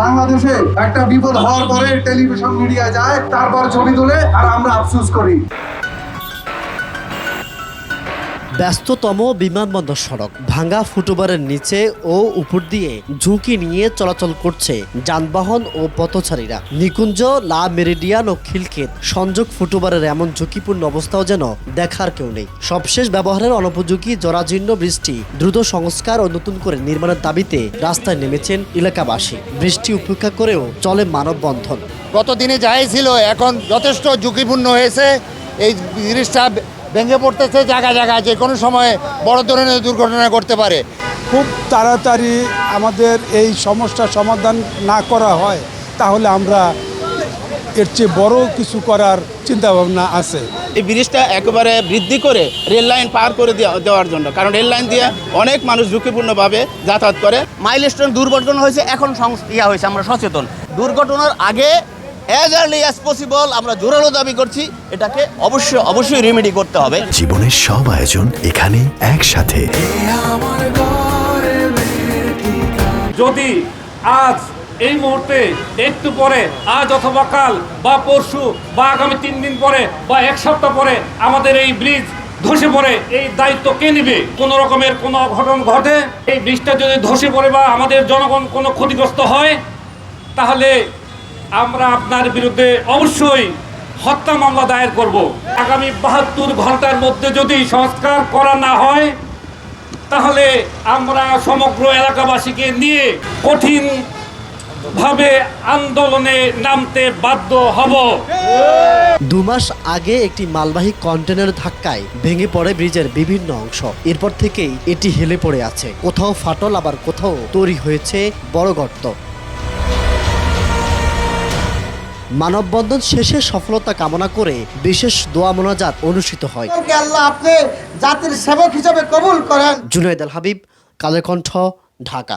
বাংলাদেশে একটা বিপদ হওয়ার পরে টেলিভিশন মিডিয়া যায়, তারপর ছবি তোলে, আর আমরা আফসোস করি। ব্যস্ততম বিমানবন্দর সড়ক, ভাঙা ফুটওভারের নিচে ও উপর দিয়ে ঝুঁকি নিয়ে চলাচল করছে যানবাহন ও পথচারীরা। নিকুঞ্জ, লা মেরিডিয়ান ও খিলক্ষেত সংযোগ ফুটওভারের এমন ঝুঁকিপূর্ণ অবস্থাও যেন দেখার কেউ নেই। সবশেষ ব্যবহারের অনুপযোগী জরাজীর্ণ বৃষ্টি দ্রুত সংস্কার ও নতুন করে নির্মাণের দাবিতে রাস্তায় নেমেছেন এলাকাবাসী। বৃষ্টি উপেক্ষা করেও চলে মানববন্ধন। গত দিনে যাই ছিল, এখন যথেষ্ট ঝুঁকিপূর্ণ হয়েছে। এই জিনিসটা ভেঙে পড়তেছে জায়গায় জায়গায়, যে কোনো সময় বড় ধরনের দুর্ঘটনা ঘটতে পারে। খুব তাড়াতাড়ি আমাদের এই সমস্যার সমাধান না করা হয় তাহলে আমরা এর চেয়ে বড় কিছু করার চিন্তাভাবনা আছে। এই ব্রিজটা একেবারে বৃদ্ধি করে রেল লাইন পার করে দেওয়ার জন্য, কারণ রেল লাইন দিয়ে অনেক মানুষ ঝুঁকিপূর্ণভাবে যাতায়াত করে। মাইলস্টোন দুর্ঘটনা হয়েছে, এখন হয়েছে, আমরা সচেতন। দুর্ঘটনার আগে অ্যাজ আর্লি অ্যাজ পসিবল আমরা জোরালো দাবি করছি, এটাকে অবশ্যই রেমেডি করতে হবে। জীবনের সব আয়োজন এখানে একসাথে। যদি আজ এই মুহূর্তে একটু পরে, আজ অথবা কাল বা পরশু বা আগামী 3 দিন পরে বা 1 সপ্তাহ পরে আমাদের এই ব্রিজ ধসে পড়ে, এই দায়িত্ব কে নেবে? কোনো রকমের কোনো অঘটন ঘটে, এই ব্রিজটা যদি ধসে পড়ে বা আমাদের জনগণ কোনো ক্ষতিগ্রস্ত হয়, তাহলে আমরা আপনার বিরুদ্ধে অবশ্যই হত্যা মামলা দায়ের করব। আগামী 72 ঘন্টার মধ্যে যদি সংস্কার করা না হয়, তাহলে আমরা সমগ্র এলাকাবাসীকে নিয়ে কঠিন ভাবে আন্দোলনে নামতে বাধ্য হব। 2 মাস আগে একটি মালবাহী কন্টেনার ধাক্কায় ভেঙে পড়ে ব্রিজের বিভিন্ন অংশ। এরপর থেকেই এটি হেলে পড়ে আছে, কোথাও ফাটল, আবার কোথাও তৈরি হয়েছে বড় গর্ত। মানববন্ধন শেষে সফলতা কামনা করে বিশেষ দোয়া মোনাজাত অনুষ্ঠিত হয়। আল্লাহ আপনি জাতির সেবক হিসেবে কবুল করেন। জুনায়েদ আল হাবিব, কালের কণ্ঠ, ঢাকা।